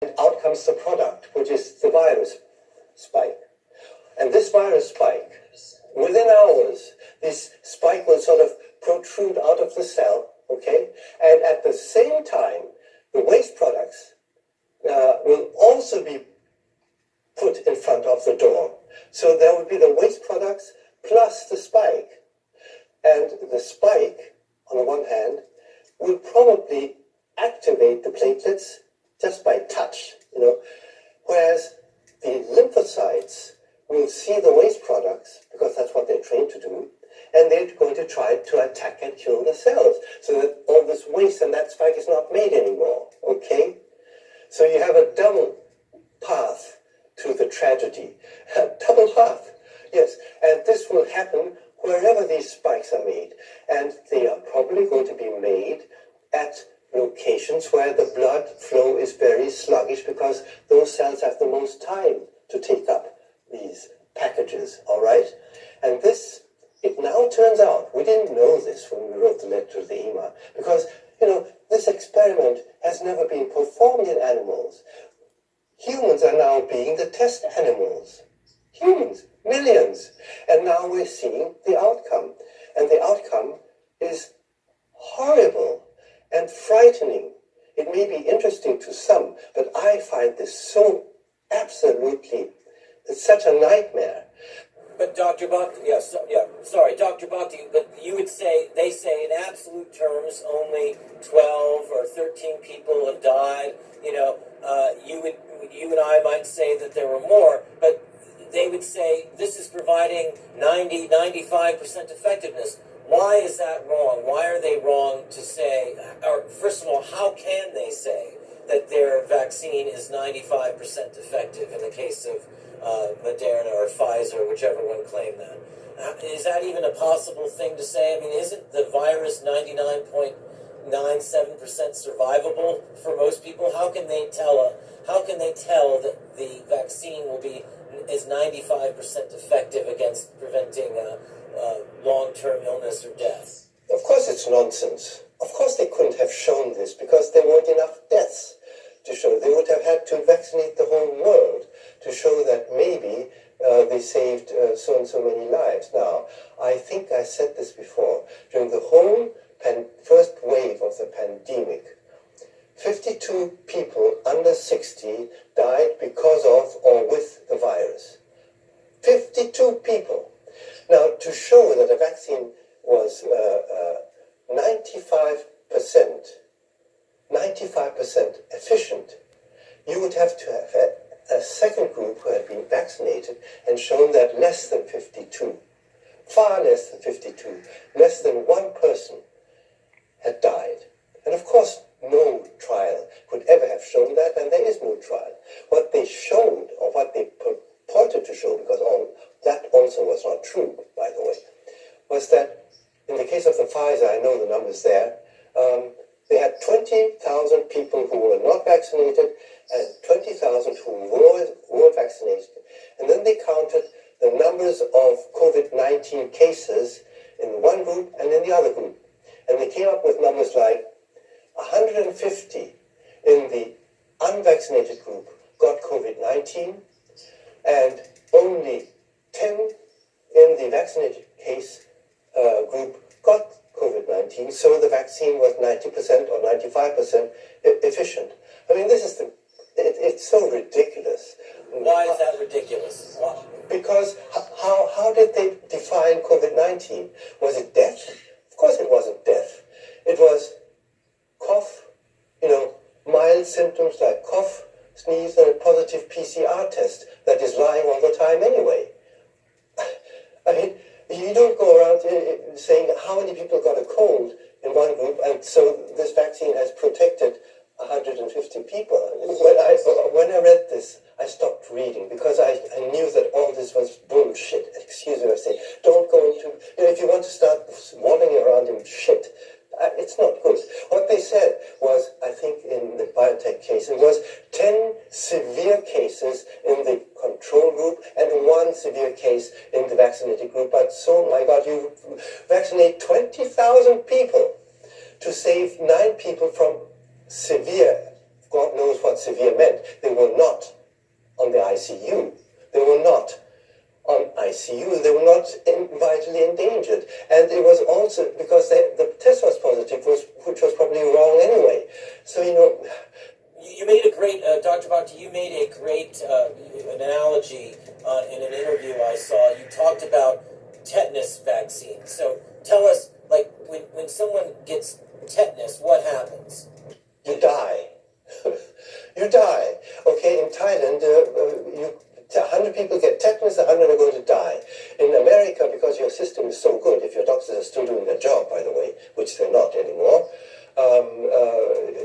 And out comes the product, which is the virus spike. And this virus spike, within hours, this spike will sort of protrude out of the cell, okay? And at the same time, the waste products will also be put in front of the door. So there will be the waste products plus the spike. And the spike, on the one hand, will probably activate the platelets just by touch, whereas the lymphocytes will see the waste products, because that's what they're trained to do, and they're going to try to attack and kill the cells, so that all this waste and that spike is not made anymore, okay? So you have a double path to the tragedy. A double path, yes. And this will happen wherever these spikes are made. And they are probably going to be made at locations where the blood flow is very sluggish, because those cells have the most time to take up these packages, all right? And this, it now turns out, we didn't know this when we wrote the letter to the EMA, because, this experiment has never been performed in animals. Humans are now being the test animals. Humans, millions. And now we're seeing the outcome. And the outcome is horrible and frightening. It may be interesting to some, but I find this so absolutely, it's such a nightmare. But Dr. Bhakti, Dr. Bhakti, but you would say, they say in absolute terms only 12 or 13 people have died. You and I might say that there were more, but they would say this is providing 95% effectiveness. Why is that wrong? Why are they wrong to say, or first of all, how can they say that their vaccine is 95% effective in the case of Moderna or Pfizer, whichever one claimed that? Is that even a possible thing to say? I mean, isn't the virus 99.97% survivable for most people? How can they tell that the vaccine is 95% effective against preventing long-term illness or death? Of course it's nonsense. Of course they couldn't have shown this, because there weren't enough deaths to show. They would have had to vaccinate the whole world to show that maybe they saved so and so many lives. Now, I think I said this before. During the whole first wave of the pandemic, 52 people under 60 died because of or with the virus. 52 people. Now, to show that a vaccine was 95% efficient, you would have to have had a second group who had been vaccinated and shown that less than 52, far less than 52, less than one person had died. And of course, no trial could ever have shown that, and there is no trial. What they showed, or what they purported to show, because that also was not true, by the way, was that in the case of the Pfizer, I know the numbers there, they had 20,000 people who were not vaccinated and 20,000 who were vaccinated. And then they counted the numbers of COVID-19 cases in one group and in the other group. And they came up with numbers like 150 in the unvaccinated group got COVID-19, and only 10 in the vaccinated case group got COVID-19, so the vaccine was 90% or 95% efficient. I mean, it's so ridiculous. Why is that ridiculous? Why? Because how did they define COVID-19? Was it death? Of course it wasn't death. It was cough, mild symptoms like cough, sneeze, and a positive PCR test that is lying all the time anyway. I mean, you don't go around saying how many people got a cold in one group, and so this vaccine has protected 150 people. When I read this, I stopped reading, because I knew that all this was bullshit. Excuse me, I say, don't go into, if you want to start wallowing around in shit, it's not good. What they said was, I think in the biotech case, it was 10 severe cases in the control group and 1 severe case in the vaccinated group. But so, my God, you vaccinate 20,000 people to save 9 people from severe God knows what severe meant. They were not on the ICU. They were not on ICU. They were not vitally endangered. And it was also because the test was positive, which was probably wrong anyway. So, You made a great, Dr. Bhakti, you made a great analogy in an interview I saw. You talked about tetanus vaccine. So tell us, like, when someone gets tetanus, what happens? You die. You die. Okay, in Thailand, 100 people get tetanus, 100 are going to die. In America, because your system is so good, if your doctors are still doing their job, by the way, which they're not anymore,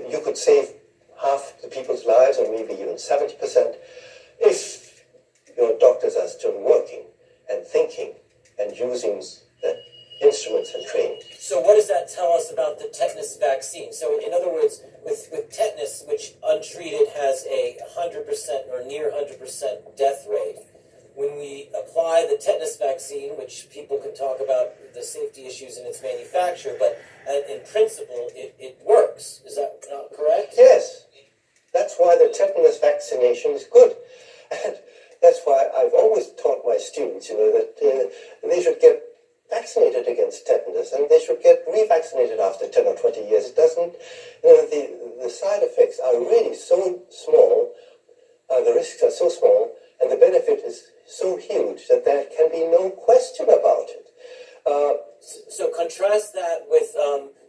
you could save half the people's lives, or maybe even 70%, if your doctors are still working and thinking and using the instruments and training. So what does that tell us about the tetanus vaccine? So in other words, with tetanus, which untreated has a 100% or near 100% death rate, when we apply the tetanus vaccine, which people can talk about the safety issues in its manufacture, but in principle, it works. Is that not correct? Yes. That's why the tetanus vaccination is good. And that's why I've always taught my students, that they should get vaccinated against tetanus, and they should get revaccinated after 10 or 20 years. It doesn't, the side effects are really so small, the risks are so small, and the benefit is so huge that there can be no question about it. So contrast that with,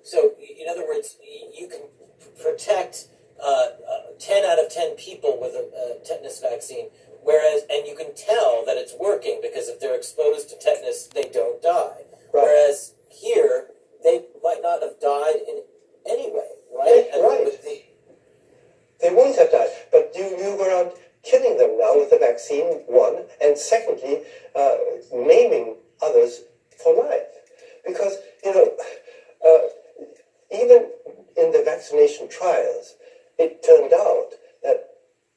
so in other words, you can protect 10 out of 10 people with a tetanus vaccine, and you can tell that it's working because if they're exposed to tetanus, they don't die. Right. Whereas here, they might not have died in any way, right? Right. They wouldn't have died, but you go around killing them now with the vaccine, one, and secondly, maiming others for life. Because, even in the vaccination trials, it turned out that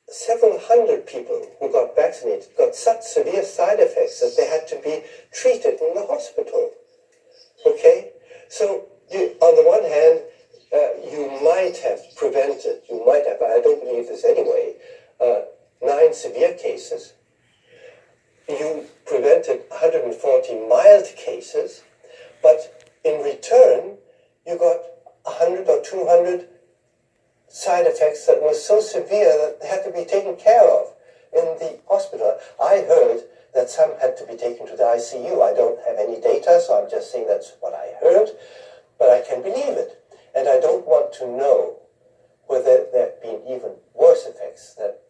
several hundred people who got vaccinated got such severe side effects that they had to be treated in the hospital. Okay? So, on the one hand, you might have prevented, but I don't believe this anyway, 9 severe cases. You prevented 140 mild cases, but in return, you got 100 or 200 side effects that were so severe that they had to be taken care of in the hospital. I heard that some had to be taken to the ICU. I don't have any data, so I'm just saying that's what I heard, but I can believe it. And I don't want to know whether there have been even worse effects that